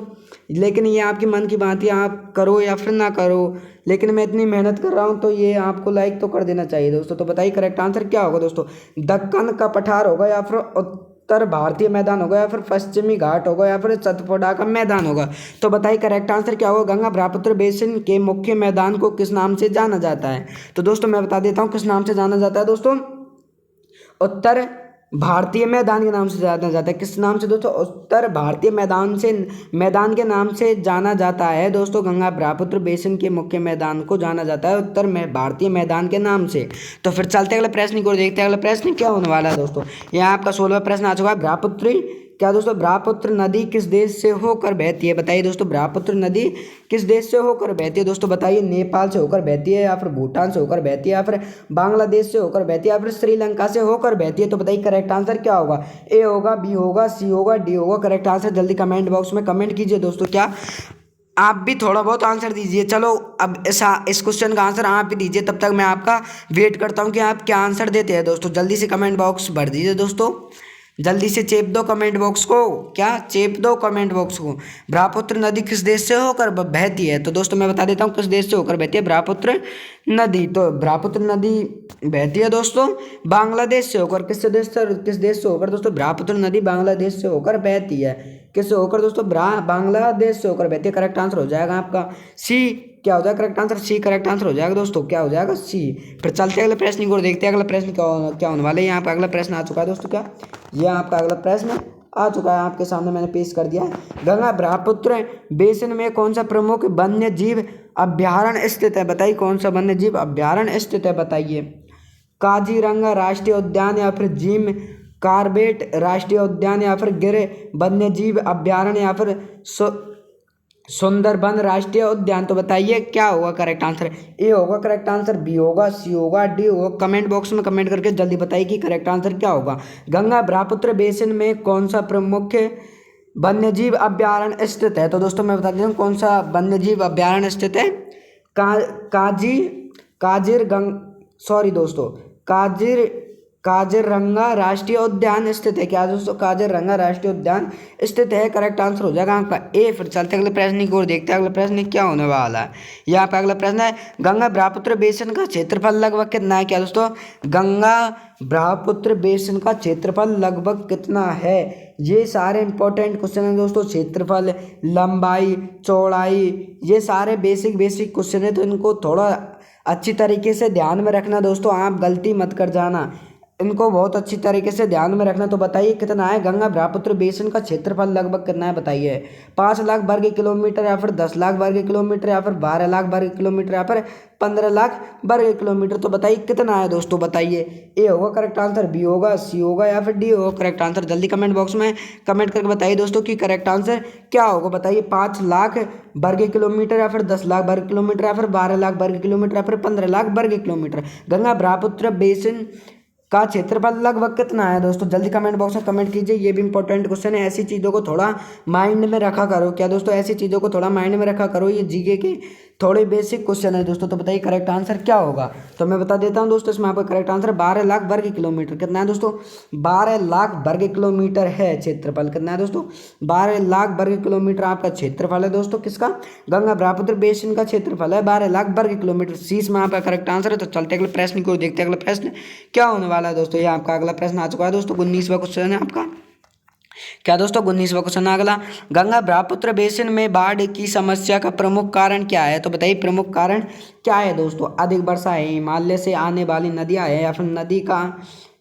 लेकिन ये आपकी मन की बात है, आप करो या फिर ना करो, लेकिन मैं इतनी मेहनत कर रहा हूँ तो ये आपको लाइक तो कर देना चाहिए दोस्तों। तो बताइए करेक्ट आंसर क्या होगा दोस्तों। दक्कन का पठार होगा या फिर उत्तर भारतीय मैदान होगा या फिर पश्चिमी घाट होगा या फिर सतपुड़ा का मैदान होगा। तो बताइए करेक्ट आंसर क्या होगा। गंगा ब्रह्मपुत्र बेसिन के मुख्य मैदान को किस नाम से जाना जाता है। तो दोस्तों मैं बता देता हूँ किस नाम से जाना जाता है दोस्तों। उत्तर भारतीय मैदान के नाम से जाना जाता है। किस नाम से दोस्तों, उत्तर भारतीय मैदान के नाम से जाना जाता है दोस्तों। गंगा ब्रह्मपुत्र बेसिन के मुख्य मैदान को जाना जाता है उत्तर भारतीय मैदान के नाम से। तो फिर चलते अगले प्रश्न को देखते हैं। अगला प्रश्न क्या होने वाला है दोस्तों। यहाँ आपका 16वां प्रश्न आ चुका है। ब्रह्मपुत्र नदी किस देश से होकर बहती है। बताइए दोस्तों ब्रह्मपुत्र नदी किस देश से होकर बहती है दोस्तों। बताइए नेपाल से होकर बहती है या फिर भूटान से होकर बहती है या फिर बांग्लादेश से होकर बहती है या फिर श्रीलंका से होकर बहती है। तो बताइए करेक्ट आंसर क्या होगा। ए होगा, बी होगा, सी होगा, डी होगा। करेक्ट आंसर जल्दी कमेंट बॉक्स में कमेंट कीजिए दोस्तों। क्या आप भी थोड़ा बहुत आंसर दीजिए। चलो अब इस क्वेश्चन का आंसर आप भी दीजिए, तब तक मैं आपका वेट करता हूँ कि आप क्या आंसर देते हैं दोस्तों। जल्दी से कमेंट बॉक्स भर दीजिए दोस्तों। जल्दी से चेप दो कमेंट बॉक्स को। क्या चेप दो कमेंट बॉक्स को। ब्रह्मपुत्र नदी किस देश से होकर बहती है। तो दोस्तों मैं बता देता हूँ किस देश से होकर बहती है ब्रह्मपुत्र नदी। तो ब्रह्मपुत्र नदी बहती है दोस्तों बांग्लादेश से होकर। किस देश से होकर दोस्तों, ब्रह्मपुत्र नदी बांग्लादेश से होकर बहती है। किससे होकर दोस्तों, बांग्लादेश से होकर बहती है। करेक्ट आंसर हो जाएगा आपका सी। क्या हो जाएगा correct answer, C correct answer हो जाएगा दोस्तों। क्या हो जाएगा, सी। फिर चलते अगले प्रश्न को देखते हैं। अगला प्रश्न क्या होने वाला है। यहाँ पर अगला प्रश्न आ चुका है दोस्तों। क्या ये आपका अगला प्रश्न आ चुका है, आपके सामने मैंने पेश कर दिया है। गंगा ब्रह्मपुत्र बेसिन में कौन सा प्रमुख वन्य जीव अभ्यारण्य स्थित है। बताइए कौन सा वन्य जीव अभ्यारण्य स्थित है। बताइए काजीरंगा राष्ट्रीय उद्यान या फिर जिम कॉर्बेट राष्ट्रीय उद्यान या फिर गिर वन्य जीव अभ्यारण्य या फिर सुंदरबन राष्ट्रीय उद्यान। तो बताइए क्या होगा करेक्ट आंसर। ए होगा करेक्ट आंसर, बी होगा, सी होगा, डी होगा। कमेंट बॉक्स में कमेंट करके जल्दी बताइए कि करेक्ट आंसर क्या होगा। गंगा ब्रह्मपुत्र बेसिन में कौन सा प्रमुख वन्यजीव अभ्यारण्य स्थित है। तो दोस्तों मैं बता देता हूँ कौन सा वन्यजीव अभ्यारण्य स्थित है। सॉरी दोस्तों, काजीरंगा राष्ट्रीय उद्यान स्थित है। क्या दोस्तों, काजीरंगा राष्ट्रीय उद्यान स्थित है। करेक्ट आंसर हो जाएगा आपका ए। फिर चलते अगले प्रश्न की ओर, देखते हैं अगला प्रश्न क्या होने वाला है। यहाँ पे अगला प्रश्न है, गंगा ब्रह्मपुत्र बेसिन का क्षेत्रफल लगभग कितना है। क्या दोस्तों, गंगा ब्रह्मपुत्र बेसिन का क्षेत्रफल लगभग कितना है। ये सारे इंपॉर्टेंट क्वेश्चन हैं दोस्तों। क्षेत्रफल, लंबाई, चौड़ाई, ये सारे बेसिक क्वेश्चन है, तो इनको थोड़ा अच्छी तरीके से ध्यान में रखना दोस्तों। आप गलती मत कर जाना, इनको बहुत अच्छी तरीके से ध्यान में रखना। तो बताइए कितना है गंगा ब्रह्मपुत्र बेसिन का क्षेत्रफल लगभग कितना है, बताइए। 5 लाख वर्ग किलोमीटर, या फिर 10 लाख वर्ग किलोमीटर, या फिर 12 लाख वर्ग किलोमीटर, या फिर 15 लाख वर्ग किलोमीटर। तो बताइए कितना है दोस्तों, बताइए। ए होगा करेक्ट आंसर, बी होगा, सी होगा, या फिर डी होगा करेक्ट आंसर। जल्दी कमेंट बॉक्स में कमेंट करके बताइए दोस्तों कि करेक्ट आंसर क्या होगा। बताइए 5 लाख वर्ग किलोमीटर, या फिर 10 लाख वर्ग किलोमीटर, या फिर 12 लाख वर्ग किलोमीटर, या फिर 15 लाख वर्ग किलोमीटर। गंगा ब्रह्मपुत्र बेसिन का क्षेत्रफल लगभग कितना है दोस्तों। जल्दी कमेंट बॉक्स में कमेंट कीजिए। ये भी इंपॉर्टेंट क्वेश्चन है, ऐसी चीज़ों को थोड़ा माइंड में रखा करो। क्या दोस्तों, ऐसी चीज़ों को थोड़ा माइंड में रखा करो। ये जीके के थोड़े बेसिक क्वेश्चन है दोस्तों। तो बताइए करेक्ट आंसर क्या होगा। तो मैं बता देता हूँ दोस्तों, इसमें आपका करेक्ट आंसर 12 लाख वर्ग किलोमीटर। कितना है दोस्तों, 12 लाख वर्ग किलोमीटर है क्षेत्रफल। कितना है दोस्तों, 12 लाख वर्ग किलोमीटर आपका क्षेत्रफल है दोस्तों। किसका, गंगा ब्रह्मपुत्र बेसिन का क्षेत्रफल है 12 लाख वर्ग किलोमीटर। सी में आपका करेक्ट आंसर है। तो चलते अगले प्रश्न को देखते हैं, अगला प्रश्न क्या होने वाला है दोस्तों। ये आपका अगला प्रश्न आ चुका है दोस्तों, 19वां क्वेश्चन है आपका। क्या दोस्तों, 19वां क्वेश्चन अगला, गंगा ब्रह्मपुत्र बेसिन में बाढ़ की समस्या का प्रमुख कारण क्या है। तो बताइए प्रमुख कारण क्या है दोस्तों। अधिक वर्षा है, हिमालय से आने वाली नदियां है, या फिर नदी का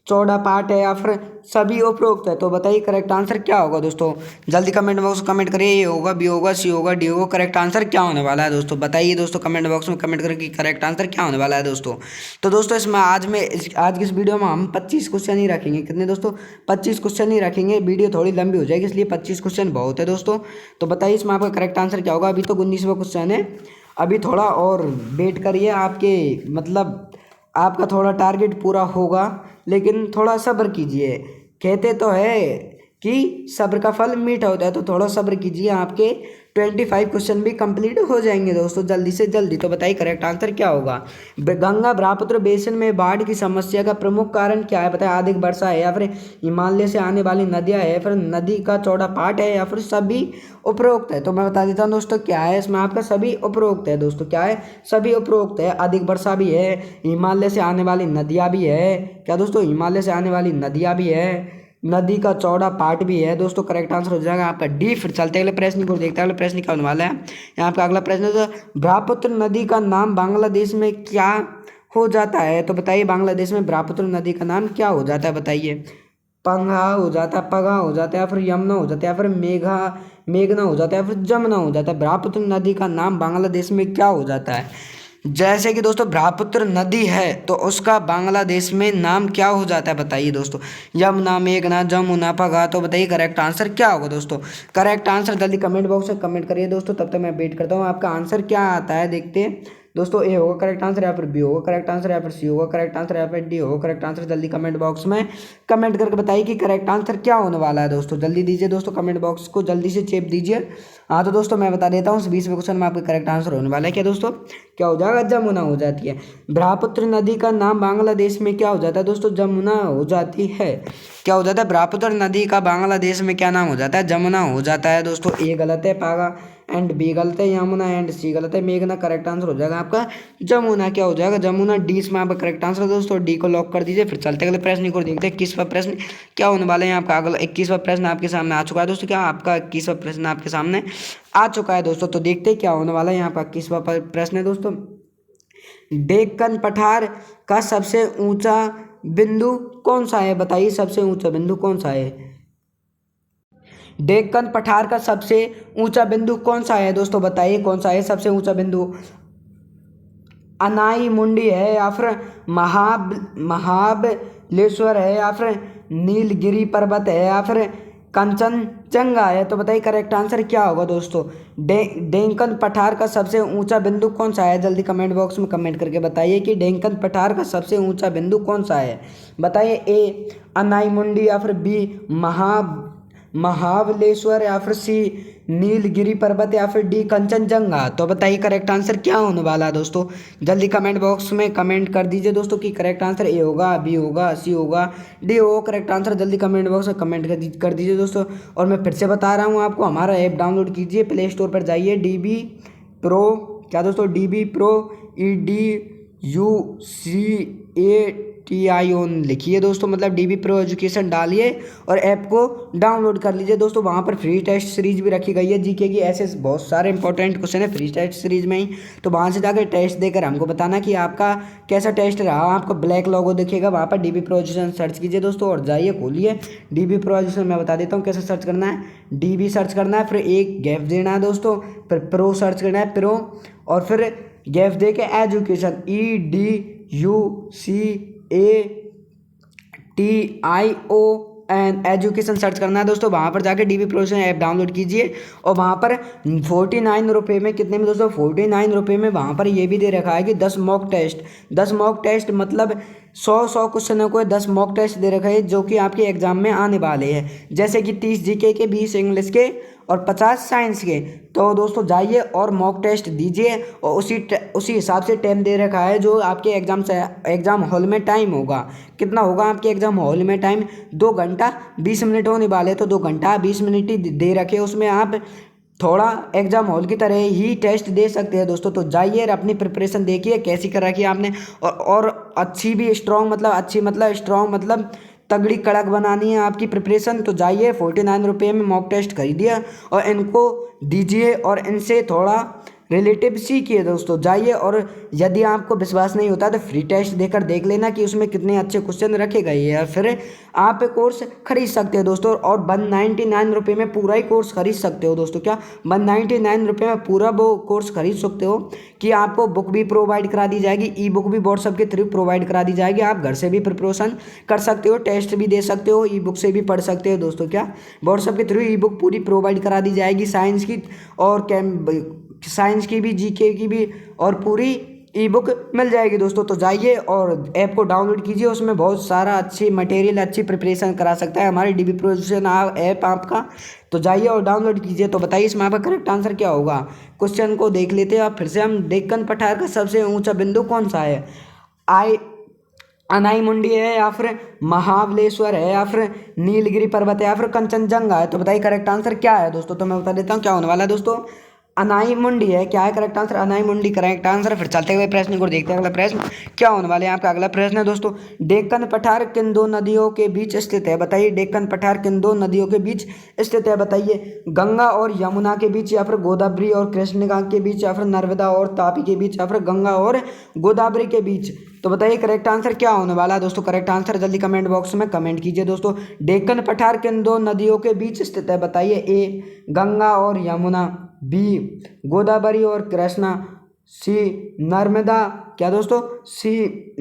चौड़ा पाट है, या फिर सभी उपरोक्त है। तो बताइए करेक्ट आंसर क्या होगा दोस्तों। जल्दी कमेंट बॉक्स में कमेंट करिए। ए होगा, बी होगा, सी होगा, डी होगा, करेक्ट आंसर क्या होने वाला है दोस्तों। बताइए दोस्तों कमेंट बॉक्स में कमेंट करके करेक्ट आंसर क्या होने वाला है दोस्तों। तो दोस्तों इसमें आज की इस वीडियो में हम 25 क्वेश्चन ही रखेंगे। कितने दोस्तों, 25 क्वेश्चन ही रखेंगे। वीडियो थोड़ी लंबी हो जाएगी, इसलिए 25 क्वेश्चन बहुत है दोस्तों। तो बताइए इसमें आपका करेक्ट आंसर क्या होगा। अभी तो 19वां क्वेश्चन है, अभी थोड़ा और वेट करिए। आपके मतलब आपका थोड़ा टारगेट पूरा होगा, लेकिन थोड़ा सब्र कीजिए। कहते तो है कि सब्र का फल मीठा होता है, तो थोड़ा सब्र कीजिए। आपके 25 क्वेश्चन भी कंप्लीट हो जाएंगे दोस्तों, जल्दी से जल्दी। तो बताइए करेक्ट आंसर क्या होगा। गंगा ब्रह्मपुत्र बेसिन में बाढ़ की समस्या का प्रमुख कारण क्या है। बताइए अधिक वर्षा है, या फिर हिमालय से आने वाली नदियां है, या फिर नदी का चौड़ा पाट है, या फिर सभी उपरोक्त है। तो मैं बता देता हूँ दोस्तों क्या है इसमें आपका, सभी उपरोक्त है दोस्तों। क्या है, सभी उपरोक्त है। अधिक वर्षा भी है, हिमालय से आने वाली नदियाँ भी है। क्या दोस्तों, हिमालय से आने वाली नदियाँ भी है, नदी का चौड़ा पार्ट भी है दोस्तों। करेक्ट आंसर हो जाएगा आपका डी। फिर चलते अगले प्रश्न को देखते हैं, अगले प्रश्न क्या होने वाला है। यहाँ पे अगला प्रश्न है, तो ब्रह्मपुत्र नदी का नाम बांग्लादेश में क्या हो जाता है। तो बताइए बांग्लादेश में ब्रह्मपुत्र नदी का नाम क्या हो जाता है। बताइए, पंगा हो जाता है, पगा हो जाता है, या फिर यमुना हो जाता है, या फिर मेघना हो जाता है, या फिर जमुना हो जाता है। ब्रह्मपुत्र नदी का नाम बांग्लादेश में क्या हो जाता है। जैसे कि दोस्तों ब्रह्मपुत्र नदी है, तो उसका बांग्लादेश में नाम क्या हो जाता है। बताइए दोस्तों, यमुना, मेघना, जमुना, पगा। तो बताइए करेक्ट आंसर क्या होगा दोस्तों। करेक्ट आंसर जल्दी कमेंट बॉक्स में कमेंट करिए दोस्तों। तब तक मैं वेट करता हूँ आपका आंसर क्या आता है, देखते हैं दोस्तों। ए होगा करेक्ट आंसर, या फिर बी होगा करेक्ट आंसर, या फिर सी होगा करेक्ट आंसर, या फिर डी होगा करेक्ट आंसर। जल्दी कमेंट बॉक्स में कमेंट करके बताइए कि करेक्ट आंसर क्या होने वाला है दोस्तों। जल्दी दीजिए दोस्तों, कमेंट बॉक्स को जल्दी से चेप दीजिए। हाँ तो दोस्तों मैं बता देता हूँ, 20वें क्वेश्चन में आपका करेक्ट आंसर होने वाला है। क्या दोस्तों, क्या हो जाएगा, जमुना हो जाती है। ब्रह्मपुत्र नदी का नाम बांग्लादेश में क्या हो जाता है दोस्तों, जमुना हो जाती है। क्या हो जाता है, ब्रह्मपुत्र नदी का बांग्लादेश में क्या नाम हो जाता है, जमुना हो जाता है दोस्तों। ए गलत है, पागा एंड बी गलत है, यमुना एंड सी गलत है, मेघना करेक्ट आंसर हो जाएगा आपका जमुना। क्या हो जाएगा, जमुना। डी इसमें आपका करेक्ट आंसर है दोस्तों, डी को लॉक कर दीजिए। फिर चलते अगले प्रश्न को देखते हैं, 21वां प्रश्न क्या होने वाला है। आपका अगला 21वां प्रश्न आपके सामने आ चुका है दोस्तों। क्या आपका 21वां प्रश्न आपके सामने आ चुका है दोस्तों। तो देखते हैं क्या होने वाला है। यहाँ पर 21वां प्रश्न है दोस्तों, डेक्कन पठार का सबसे ऊंचा बिंदु कौन सा है। बताइए सबसे ऊंचा बिंदु कौन सा है। डेक्कन पठार का सबसे ऊंचा बिंदु कौन सा है दोस्तों। बताइए कौन सा है सबसे ऊंचा बिंदु। अनाई मुंडी है, या फिर महाबलेश्वर है, या फिर नीलगिरी पर्वत है, या फिर कंचनजंगा है। तो बताइए करेक्ट आंसर क्या होगा दोस्तों। डेक्कन पठार का सबसे ऊंचा बिंदु कौन सा है। जल्दी कमेंट बॉक्स में कमेंट करके बताइए कि डेक्कन पठार का सबसे ऊंचा बिंदु कौन सा है। बताइए, ए अनाई मुंडी, या फिर बी महाबलेश्वर या फिर सी नीलगिरी पर्वत या फिर डी कंचनजंगा। तो बताइए करेक्ट आंसर क्या होने वाला है दोस्तों। जल्दी कमेंट बॉक्स में कमेंट कर दीजिए दोस्तों कि करेक्ट आंसर ए होगा, बी होगा, सी होगा, डी होगा करेक्ट आंसर। जल्दी कमेंट बॉक्स में कमेंट कर दीजिए दोस्तों। और मैं फिर से बता रहा हूँ आपको, हमारा ऐप डाउनलोड कीजिए, प्ले स्टोर पर जाइए, DB प्रो, क्या दोस्तों, DB प्रो EDUCATION लिखिए दोस्तों, मतलब DB प्रो एजुकेशन डालिए और ऐप को डाउनलोड कर लीजिए दोस्तों। वहाँ पर फ्री टेस्ट सीरीज भी रखी गई है जीके की, ऐसे बहुत सारे इंपॉर्टेंट क्वेश्चन है फ्री टेस्ट सीरीज में ही। तो वहाँ से जाकर टेस्ट देकर हमको बताना कि आपका कैसा टेस्ट रहा। आपको ब्लैक लोगो दिखेगा, वहाँ पर DB प्रो एजुकेशन सर्च कीजिए दोस्तों और जाइए खोलिए DB प्रो एजुकेशन। मैं बता देता हूँ कैसे सर्च करना है। DB सर्च करना है, फिर एक गैप देना है दोस्तों, फिर प्रो सर्च करना है, प्रो, और फिर गैप दे के एजुकेशन EDUCATION एजुकेशन सर्च करना है दोस्तों। वहाँ पर जाके DB प्रो ऐप डाउनलोड कीजिए और वहाँ पर 49 रुपये में, कितने में दोस्तों, 49 रुपये में वहाँ पर ये भी दे रखा है कि 10 मॉक टेस्ट मतलब 100 क्वेश्चनों को 10 मॉक टेस्ट दे रखा है जो कि आपके एग्जाम में आने वाले हैं, जैसे कि 30 जीके के, 20 इंग्लिश के और 50 साइंस के। तो दोस्तों जाइए और मॉक टेस्ट दीजिए और उसी हिसाब से टाइम दे रखा है जो आपके एग्ज़ाम हॉल में टाइम होगा। कितना होगा आपके एग्ज़ाम हॉल में टाइम, 2 घंटा 20 मिनट होने वाले, तो 2 घंटा 20 मिनट ही दे रखे, उसमें आप थोड़ा एग्जाम हॉल की तरह ही टेस्ट दे सकते हैं दोस्तों। तो जाइए और अपनी प्रिपरेशन देखिए कैसी कर रखी है आपने, और अच्छी भी स्ट्रॉन्ग मतलब स्ट्रॉन्ग मतलब तगड़ी कड़क बनानी है आपकी प्रिपरेशन। तो जाइए 49 रुपये में मॉक टेस्ट खरीदिए और इनको दीजिए और इनसे थोड़ा रिलेटिव सीखिए दोस्तों। जाइए और यदि आपको विश्वास नहीं होता तो फ्री टेस्ट देकर देख लेना कि उसमें कितने अच्छे क्वेश्चन रखे गए हैं, फिर आप कोर्स खरीद सकते हो दोस्तों। और 199 रुपये में पूरा ही कोर्स खरीद सकते हो दोस्तों। क्या 199 रुपये में पूरा वो कोर्स खरीद सकते हो कि आपको बुक भी प्रोवाइड करा दी जाएगी, ई बुक भी व्हाट्सएप के थ्रू प्रोवाइड करा दी जाएगी। आप घर से भी प्रिपरेशन कर सकते हो, टेस्ट भी दे सकते हो, ई बुक से भी पढ़ सकते हो दोस्तों। क्या व्हाट्सएप के थ्रू ई बुक पूरी प्रोवाइड करा दी जाएगी, साइंस की और साइंस की भी, जीके की भी, और पूरी ई बुक मिल जाएगी दोस्तों। तो जाइए और ऐप को डाउनलोड कीजिए, उसमें बहुत सारा अच्छी मटेरियल, अच्छी प्रिपरेशन करा सकता है हमारी DB प्रो एजुकेशन ऐप आपका। तो जाइए और डाउनलोड कीजिए। तो बताइए इसमें आपका करेक्ट आंसर क्या होगा। क्वेश्चन को देख लेते हैं। अब फिर से हम डेक्कन पठार का सबसे ऊंचा बिंदु कौन सा है, अनाई मुंडी है या फिर महाबलेश्वर है या फिर नीलगिरी पर्वत है या फिर कंचनजंगा है। तो बताइए करेक्ट आंसर क्या है दोस्तों। तो मैं बता देता हूँ क्या होने वाला है दोस्तों। अनाई मुंडी है, क्या है करेक्ट आंसर, अनाई मुंडी करेक्ट आंसर। फिर चलते हुए प्रश्न को देखते हैं, अगला प्रश्न क्या होने वाले हैं आपका। अगला प्रश्न है दोस्तों, डेक्कन पठार किन 2 नदियों के बीच स्थित है। बताइए डेक्कन पठार किन 2 नदियों के बीच स्थित है। बताइए गंगा और यमुना के बीच या फिर गोदावरी और कृष्णा के बीच या फिर नर्मदा और तापी के बीच या फिर गंगा और गोदावरी के बीच। तो बताइए करेक्ट आंसर क्या होने वाला है दोस्तों। करेक्ट आंसर जल्दी कमेंट बॉक्स में कमेंट कीजिए दोस्तों। डेक्कन पठार किन 2 नदियों के बीच स्थित है। बताइए ए गंगा और यमुना, बी गोदावरी और कृष्णा, सी नर्मदा, क्या दोस्तों, सी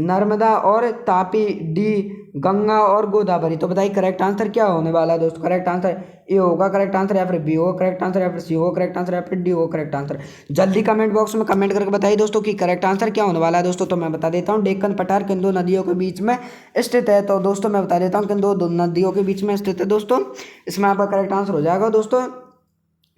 नर्मदा और तापी, डी गंगा और गोदावरी। तो बताइए करेक्ट आंसर क्या होने वाला है दोस्तों। करेक्ट आंसर ए होगा करेक्ट आंसर, या फिर बी होगा करेक्ट आंसर, या फिर सी होगा करेक्ट आंसर, या फिर डी होगा करेक्ट आंसर। जल्दी कमेंट बॉक्स में कमेंट करके बताइए दोस्तों कि करेक्ट आंसर क्या होने वाला है दोस्तों। तो मैं बता देता हूँ डेक्कन पठार किन 2 नदियों के बीच में स्थित है। तो दोस्तों मैं बता देता हूँ किन 2 नदियों के बीच में स्थित है दोस्तों। इसमें आपका करेक्ट आंसर हो जाएगा दोस्तों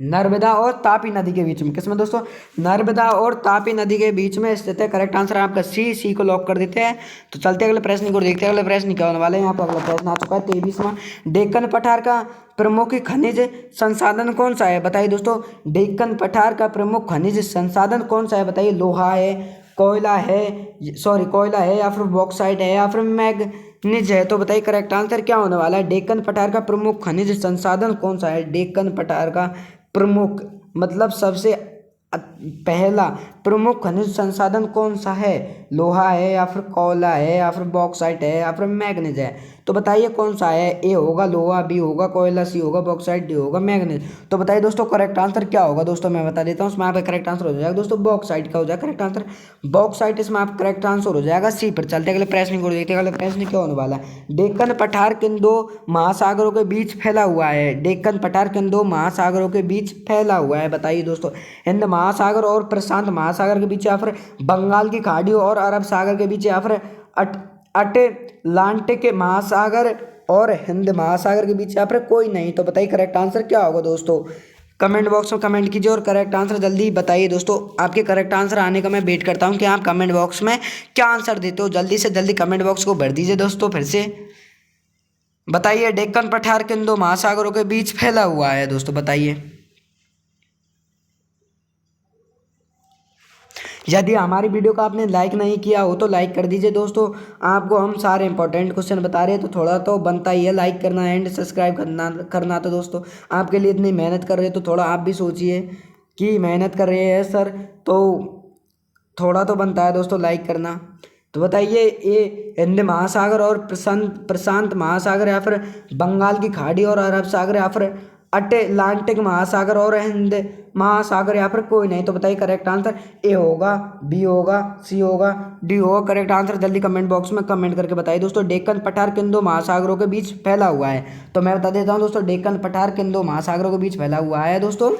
नर्मदा और तापी नदी के बीच में। किसमें दोस्तों, नर्मदा और तापी नदी के बीच में स्थित है। करेक्ट आंसर आपका सी को लॉक कर देते हैं। तो चलते अगले प्रश्न को देखते हैं। अगले प्रश्न क्या होने वाले हैं यहाँ पर। अगला प्रश्न आ चुका है 23वां, डेक्कन पठार का प्रमुख खनिज संसाधन कौन सा है। बताइए दोस्तों डेक्कन पठार का प्रमुख खनिज संसाधन कौन सा है। बताइए लोहा है, कोयला है या फिर बॉक्साइट है या फिर मैग्नीज है। तो बताइए करेक्ट आंसर क्या होने वाला है। डेक्कन पठार का प्रमुख खनिज संसाधन कौन सा है। डेक्कन पठार का प्रमुख मतलब सबसे पहला प्रमुख खनिज संसाधन कौन सा है। लोहा है या फिर कोयला है या फिर बॉक्साइट है या फिर मैग्नीज है। तो बताइए कौन सा है। ए होगा लोहा, बी होगा कोयला, सी होगा बॉक्साइट, डी होगा मैग्नीज। तो बताइए दोस्तों करेक्ट आंसर क्या होगा दोस्तों। मैं बता देता हूँ इसमें आपका करेक्ट आंसर हो जाएगा दोस्तों बॉक्साइट का हो जाएगा करेक्ट आंसर। बॉक्साइट इसमें आपका करेक्ट आंसर हो जाएगा सी पर। चलते अगले प्रश्न को देखते हैं। अगले प्रश्न क्या होने वाला है। डेक्कन पठार किन 2 महासागरों के बीच फैला हुआ है। डेक्कन पठार किन 2 महासागरों के बीच फैला हुआ है। बताइए दोस्तों हिंद महासागर और प्रशांत महासागर के बीच या फिर बंगाल की खाड़ी और अरब सागर के बीच या फिर अटलांटिक महासागर और हिंद महासागर के बीच यहाँ पर कोई नहीं। तो बताइए करेक्ट आंसर क्या होगा दोस्तों। कमेंट बॉक्स में कमेंट कीजिए और करेक्ट आंसर जल्दी बताइए दोस्तों। आपके करेक्ट आंसर आने का मैं वेट करता हूँ कि आप कमेंट बॉक्स में क्या आंसर देते हो। जल्दी से जल्दी कमेंट बॉक्स को भर दीजिए दोस्तों। फिर से बताइए डेक्कन पठार किन दो महासागरों के बीच फैला हुआ है दोस्तों, बताइए। यदि हमारी वीडियो को आपने लाइक नहीं किया हो तो लाइक कर दीजिए दोस्तों। आपको हम सारे इंपॉर्टेंट क्वेश्चन बता रहे हैं तो थोड़ा तो बनता ही है लाइक करना एंड सब्सक्राइब करना। तो दोस्तों आपके लिए इतनी मेहनत कर रहे हैं तो थोड़ा आप भी सोचिए कि मेहनत कर रहे हैं सर, तो थोड़ा तो बनता है दोस्तों लाइक करना। तो बताइए ये हिंद महासागर और प्रशांत महासागर या फिर बंगाल की खाड़ी और अरब सागर या फिर अटलांटिक महासागर और हिंद महासागर या फिर कोई नहीं। तो बताइए करेक्ट आंसर ए होगा, बी होगा, सी होगा, डी होगा। करेक्ट आंसर जल्दी कमेंट बॉक्स में कमेंट करके बताइए दोस्तों। डेक्कन पठार किन दो महासागरों के बीच फैला हुआ है। तो मैं बता देता हूँ दोस्तों, डेक्कन पठार किन दो महासागरों के बीच फैला हुआ है दोस्तों।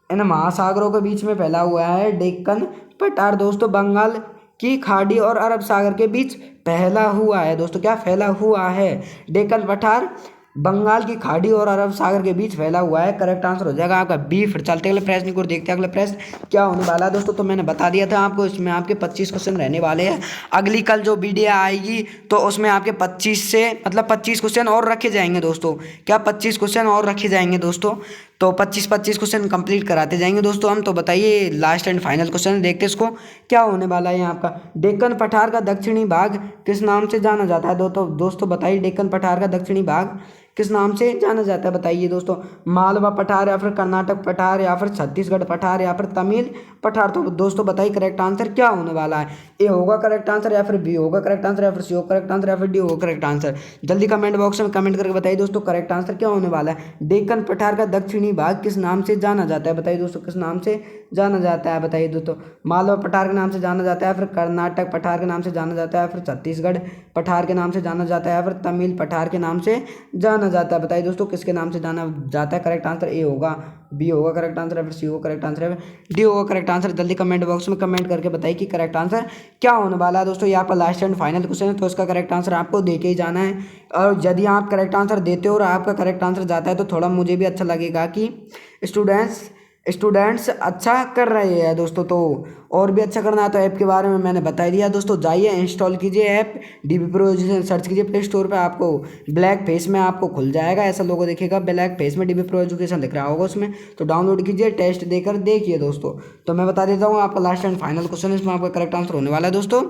इन महासागरों के बीच में फैला हुआ है डेक्कन पठार दोस्तों बंगाल की खाड़ी और अरब सागर के बीच फैला हुआ है दोस्तों। क्या फैला हुआ है? डेक्कन पठार बंगाल की खाड़ी और अरब सागर के बीच फैला हुआ है। करेक्ट आंसर हो जाएगा आपका बी। फिर चलते अगले प्रश्न को देखते हैं। अगले प्रश्न क्या होने वाला है दोस्तों। तो मैंने बता दिया था आपको, इसमें आपके 25 क्वेश्चन रहने वाले हैं। अगली कल जो वीडियो आएगी तो उसमें आपके 25 से मतलब 25 क्वेश्चन और रखे जाएंगे दोस्तों। क्या 25 क्वेश्चन और रखे जाएंगे दोस्तों। तो 25 क्वेश्चन कंप्लीट कराते जाएंगे दोस्तों हम। तो बताइए लास्ट एंड फाइनल क्वेश्चन देखते हैं इसको क्या होने वाला है आपका। डेक्कन पठार का दक्षिणी भाग किस नाम से जाना जाता है दोस्तों बताइए। डेक्कन पठार का दक्षिणी भाग किस नाम से जाना जाता है बताइए दोस्तों। मालवा पठार या फिर कर्नाटक पठार या फिर छत्तीसगढ़ पठार या फिर तमिल पठार। तो दोस्तों बताइए करेक्ट आंसर क्या होने वाला है। ए होगा करेक्ट आंसर या फिर बी होगा करेक्ट आंसर या फिर सी होगा करेक्ट आंसर या फिर डी होगा करेक्ट आंसर। जल्दी कमेंट बॉक्स में कमेंट करके बताइए दोस्तों करेक्ट आंसर क्या होने वाला है। डेक्कन पठार का दक्षिणी भाग किस नाम से जाना जाता है बताइए दोस्तों। किस नाम से जाना जाता है बताइए दोस्तों। मालवा पठार के नाम से जाना जाता है, फिर कर्नाटक पठार के नाम से जाना जाता है, फिर छत्तीसगढ़ पठार के नाम से जाना जाता है, फिर तमिल पठार के नाम से जाना जाता है। बताइए दोस्तों किसके नाम से जाना जाता है। करेक्ट आंसर ए होगा, बी होगा करेक्ट आंसर है, फिर सी होगा करेक्ट आंसर है, डी होगा करेक्ट आंसर। जल्दी कमेंट बॉक्स में कमेंट करके बताइए कि करेक्ट आंसर क्या होने वाला है दोस्तों। यहाँ पर लास्ट एंड फाइनल क्वेश्चन है तो इसका करेक्ट आंसर आपको दे के ही जाना है। और यदि आप करेक्ट आंसर देते हो और आपका करेक्ट आंसर जाता है तो थोड़ा मुझे भी अच्छा लगेगा कि स्टूडेंट्स अच्छा कर रहे हैं दोस्तों। तो और भी अच्छा करना है तो ऐप के बारे में मैंने बता दिया दोस्तों। जाइए इंस्टॉल कीजिए app DB Pro education, search कीजिए प्ले स्टोर पे, आपको ब्लैक फेस में आपको खुल जाएगा, ऐसा लोगो दिखेगा ब्लैक फेस में DB Pro एजुकेशन लिख रहा होगा उसमें। तो डाउनलोड कीजिए, टेस्ट देकर देखिए दोस्तों। तो मैं बता देता हूँ आपका लास्ट एंड फाइनल क्वेश्चन, इसमें आपका करेक्ट आंसर होने वाला है दोस्तों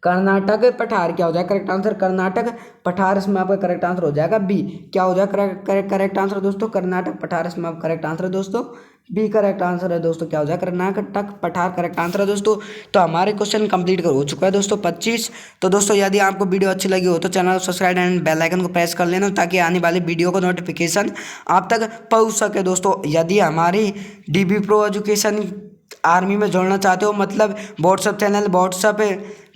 कर्नाटक पठार। क्या हो जाएगा करेक्ट आंसर कर्नाटक पठार, इसमें आपका करेक्ट आंसर हो जाएगा बी। क्या हो जाएगा करेक्ट आंसर दोस्तों कर्नाटक पठार, इसमें आपका करेक्ट आंसर है दोस्तों बी करेक्ट आंसर है दोस्तों। क्या हो जाएगा कर्नाटक पठार करेक्ट आंसर है दोस्तों। तो हमारे क्वेश्चन कंप्लीट कर हो चुका है दोस्तों 25। तो दोस्तों यदि आपको वीडियो अच्छी लगी हो तो चैनल को सब्सक्राइब एंड बेल आइकन को प्रेस कर लेना ताकि आने वाली वीडियो का नोटिफिकेशन आप तक पहुंच सके दोस्तों। यदि हमारी DB Pro एजुकेशन आर्मी में जोड़ना चाहते हो, मतलब WhatsApp channel, WhatsApp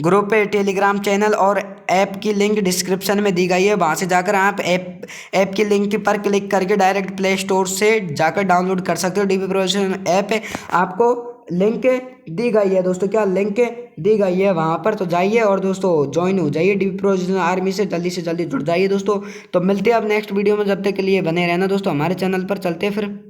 group, Telegram channel और ऐप की लिंक डिस्क्रिप्शन में दी गई है, वहाँ से जाकर आप ऐप की लिंक पर क्लिक करके डायरेक्ट प्ले स्टोर से जाकर डाउनलोड कर सकते हो। DB Pro एजुकेशन ऐप आपको लिंक दी गई है दोस्तों। क्या लिंक दी गई है वहाँ पर, तो जाइए और दोस्तों ज्वाइन हो जाइए DB Pro एजुकेशन आर्मी से, जल्दी जुड़ जाइए दोस्तों। तो मिलते हैं अब नेक्स्ट वीडियो में, जब तक के लिए बने रहना दोस्तों हमारे चैनल पर। चलते फिर।